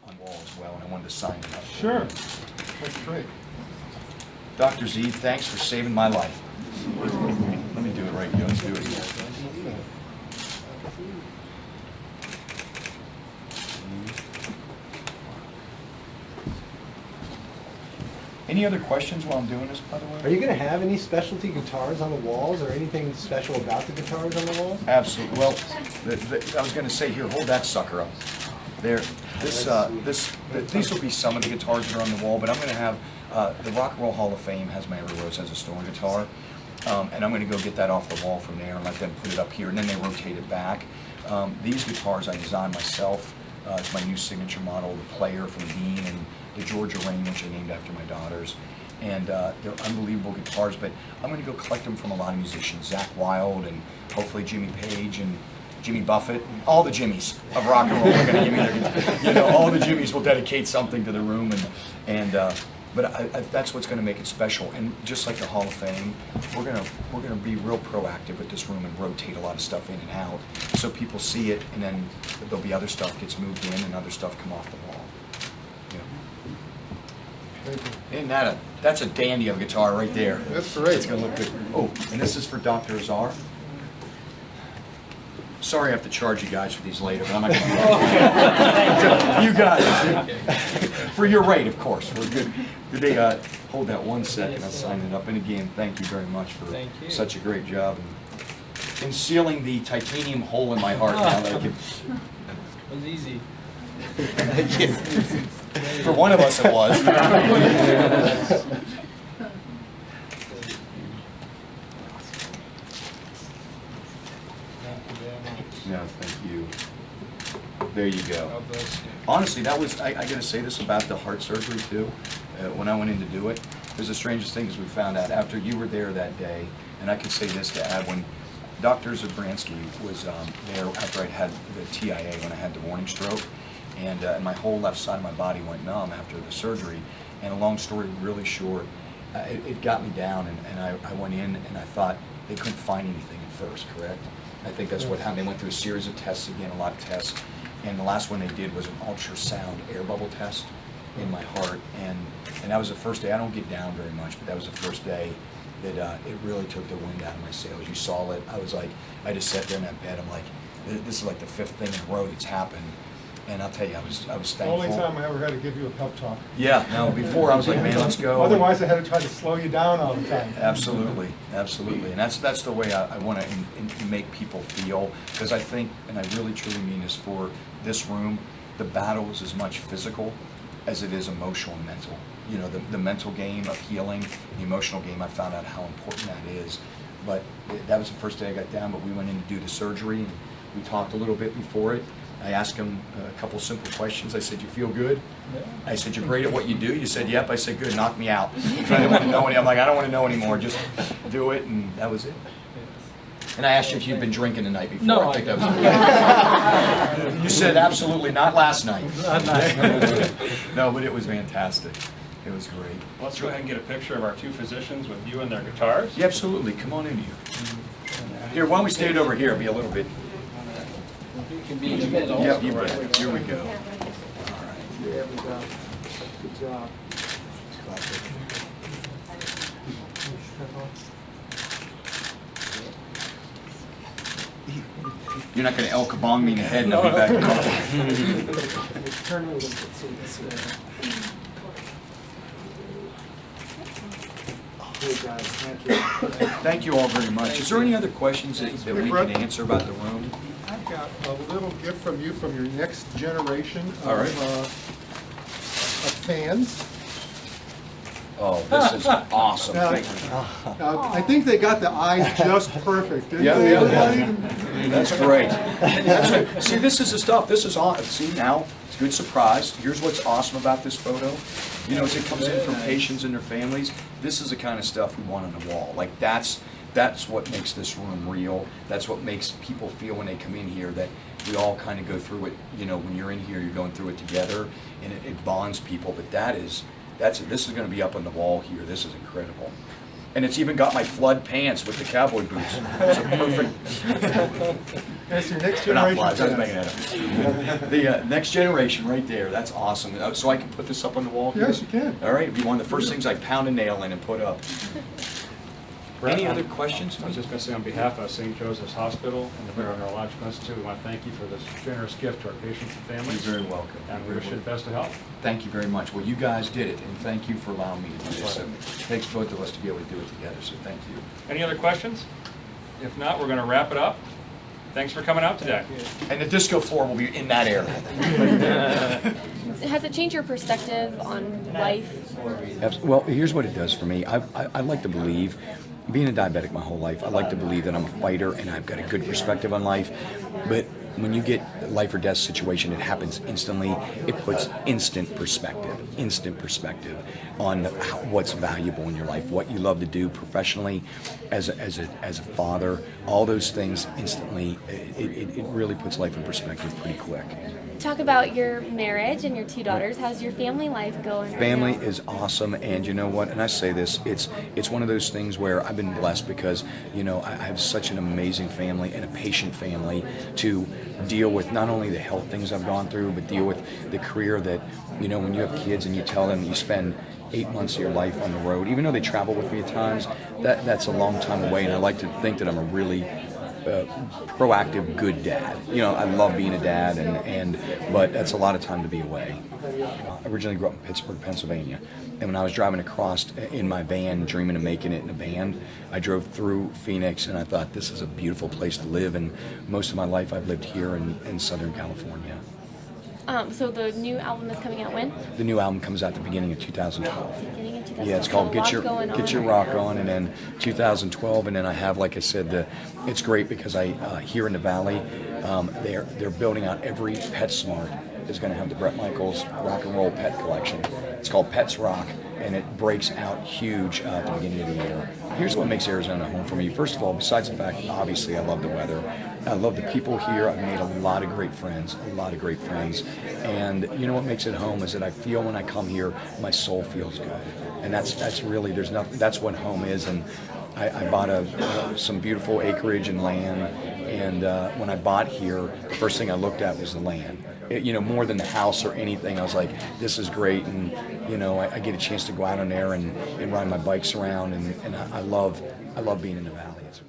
on wall as well, and I wanted to sign it up. Sure. That's great. Dr. Z, thanks for saving my life. Let me do it right here. Let's do it here. Any other questions while I'm doing this, by the way? Are you going to have any specialty guitars on the walls, or anything special about the guitars on the walls? Absolutely. Well, I was going to say, here, hold that sucker up. There, these will be some of the guitars that are on the wall, but I'm going to have the Rock and Roll Hall of Fame has my Every Rose Has a Story guitar, and I'm going to go get that off the wall from there and let them put it up here, and then they rotate it back. These guitars I designed myself. It's my new signature model, the Player from Dean, and the Georgia Rain, which I named after my daughters. And they're unbelievable guitars, but I'm going to go collect them from a lot of musicians, Zakk Wylde and hopefully Jimmy Page and Jimmy Buffett, all the Jimmies of rock and roll are going to give me their guitars. You know, all the Jimmies will dedicate something to the room, but that's what's going to make it special. And just like the Hall of Fame, we're going to be real proactive with this room and rotate a lot of stuff in and out, so people see it, and then there'll be other stuff gets moved in and other stuff come off the wall. Isn't that that's a dandy of a guitar right there. That's great. It's going to look good. Oh, and this is for Dr. Azar. Sorry I have to charge you guys for these later, but I'm not going to do it. You guys. For your rate, of course. We're good. Did they hold that 1 second? I'll sign it up. And again, thank you very much for such a great job in sealing the titanium hole in my heart. Now that I can... It was easy. For one of us, it was. No, thank you. There you go. Honestly, that was, I got to say this about the heart surgery too. When I went in to do it, it was the strangest thing, as we found out after you were there that day, and I could say this to add, when Dr. Zabransky was there after I'd had the TIA, when I had the warning stroke, and my whole left side of my body went numb after the surgery. And a long story really short, it got me down, and I went in and I thought they couldn't find anything at first, correct? I think that's what happened. They went through a series of tests again, a lot of tests, and the last one they did was an ultrasound air bubble test in my heart, and that was the first day. I don't get down very much, but that was the first day that it really took the wind out of my sails. You saw it. I was like, I just sat there in that bed. I'm like, this is like the 5th thing in a row that's happened. And I'll tell you, I was thankful. The only time I ever had to give you a pep talk. Yeah, no, before I was like, man, let's go. Otherwise, I had to try to slow you down all the time. Absolutely, absolutely. And that's the way I want to make people feel, because I think, and I really truly mean this for this room, the battle is as much physical as it is emotional and mental. You know, the mental game of healing, the emotional game, I found out how important that is. But that was the first day I got down, but we went in to do the surgery, and we talked a little bit before it. I asked him a couple simple questions. I said, "You feel good?" Yeah. I said, "You're great at what you do." You said, "Yep." I said, "Good, knock me out." I didn't want to know any. I'm like, I don't want to know anymore. Just do it, and that was it. And I asked you if you'd been drinking the night before. No, I think that was. You said absolutely not last night. Not last night. No, but it was fantastic. It was great. Well, let's go ahead and get a picture of our 2 physicians with you and their guitars. Yeah, absolutely. Come on in here. Here, why don't we stand over here? It'll be a little bit. You can be in the middle. Yep, you bet. Here we go. All right. There we go. Good job. You're not going to El Kabong me in the head and I'll be back. Turn a little bit so you can see that. Good guys, thank you. Thank you all very much. Is there any other questions that we can answer about the room? I've got a little gift from you from your next generation All right. of fans. Oh, this is awesome. Now, I think they got the eyes just perfect, didn't Yeah, they? yeah. That's great. That's great. See, this is the stuff. This is awesome. See, now, it's a good surprise. Here's what's awesome about this photo. You know, as it comes in from patients and their families, this is the kind of stuff we want on the wall. Like, that's what makes this room real. That's what makes people feel when they come in here, that we all kind of go through it. You know, when you're in here, you're going through it together, and it bonds people. But this is going to be up on the wall here. This is incredible. And it's even got my flood pants with the cowboy boots. So perfect. That's your next They're not generation. floods, I was making that up. The next generation right there, that's awesome. So I can put this up on the wall here? Yes, you can. All right, it'd be one of the first things I pound a nail in and put up. Brett, Any other questions? I was just going to say, on behalf of St. Joseph's Hospital and the Barrow Neurological Institute, we want to thank you for this generous gift to our patients and families. You're very welcome. And we wish you the best of health. Thank you very much. Well, you guys did it, and thank you for allowing me to do this. It takes both of us to be able to do it together, so thank you. Any other questions? If not, we're going to wrap it up. Thanks for coming out today. And the disco floor will be in that area. Has it changed your perspective on life? Well, here's what it does for me. I like to believe, being a diabetic my whole life, I like to believe that I'm a fighter and I've got a good perspective on life. But when you get a life or death situation, it happens instantly. It puts instant perspective on what's valuable in your life, what you love to do professionally, as a father. All those things instantly. It really puts life in perspective pretty quick. Talk about your marriage and your 2 daughters. How's your family life going right Family now? is awesome, and you know what? And I say this, it's one of those things where I've been blessed because, you know, I have such an amazing family and a patient family to deal with not only the health things I've gone through, but deal with the career that, you know, when you have kids and you tell them you spend 8 months of your life on the road, even though they travel with me at times, that's a long time away, and I like to think that I'm a really proactive, good dad. You know, I love being a dad, but that's a lot of time to be away. I originally grew up in Pittsburgh, Pennsylvania, and when I was driving across in my van, dreaming of making it in a band, I drove through Phoenix, and I thought, this is a beautiful place to live, and most of my life I've lived here in Southern California. So the new album is coming out when? The new album comes out the beginning of 2012. Beginning of 2012. Yeah, it's called So a Get lot going Your on. Rock On, and then 2012, and then I have, like I said, it's great because here in the Valley, they're building out every PetSmart is going to have the Bret Michaels rock and roll pet collection. It's called Pets Rock, and it breaks out huge at the beginning of the year. Here's what makes Arizona home for me. First of all, besides the fact, obviously, I love the weather. I love the people here. I've made a lot of great friends, and you know what makes it home is that I feel when I come here, my soul feels good, and that's really, there's nothing. That's what home is. And I bought some beautiful acreage and land, and when I bought here, the first thing I looked at was the land. You know, more than the house or anything. I was like, this is great, and you know, I get a chance to go out on there and ride my bikes around, and I love being in the valley. It's